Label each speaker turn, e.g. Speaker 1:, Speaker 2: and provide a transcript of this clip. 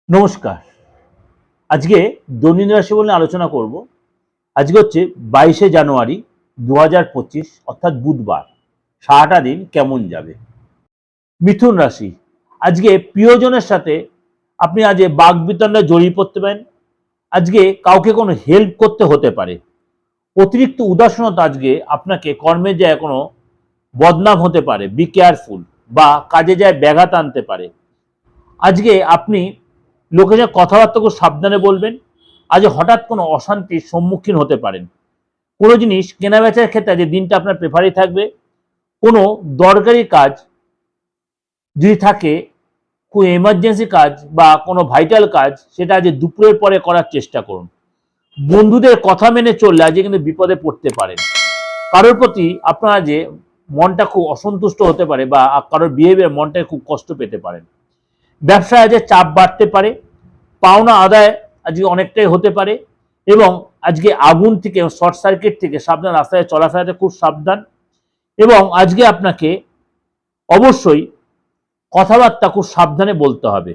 Speaker 1: নমস্কার। আজকে দৈনন্দিন রাশি বলে আলোচনা করব। আজকে হচ্ছে 22শে জানুয়ারি 2025, অর্থাৎ বুধবার। সারাটা দিন কেমন যাবে? মিথুন রাশি, আজকে প্রিয়জনের সাথে আপনি আজ বাকবিতণ্ডায় জড়িয়ে পড়তে পারেন। আজকে কাউকে কোনো হেল্প করতে হতে পারে। অতিরিক্ত উদাসীনতা আজকে আপনাকে কর্মের জায়গায় কোনো বদনাম হতে পারে। বি কেয়ারফুল, বা কাজে যায় ব্যাঘাত আনতে পারে। আজকে আপনি লোকের সাথে কথাবার্তা খুব সাবধানে বলবেন। আজ হঠাৎ কোনো অশান্তির সম্মুখীন হতে পারেন। কোনো জিনিস কেনাবেচার ক্ষেত্রে আজ দিনটা আপনার প্রেফারি থাকবে। কোনো দরকারি কাজ যদি থাকে, খুব এমার্জেন্সি কাজ বা কোনো ভাইটাল কাজ, সেটা আজ দুপুরের পরে করার চেষ্টা করুন। বন্ধুদের কথা মেনে চললে আজ কিন্তু বিপদে পড়তে পারেন। কারোর প্রতি আপনার যে মনটা খুব অসন্তুষ্ট হতে পারে, বা কারোর বিহেভিয়ার মনটা খুব কষ্ট পেতে পারেন। ব্যবসায় আজ চাপ বাড়তে পারে। পাওনা আদায় আজকে অনেকটাই হতে পারে। এবং আজকে আগুন থেকে, শর্ট সার্কিট থেকে সাবধান। রাস্তায় চলাফেরাতে খুব সাবধান। এবং আজকে আপনাকে অবশ্যই কথাবার্তা খুব সাবধানে বলতে হবে।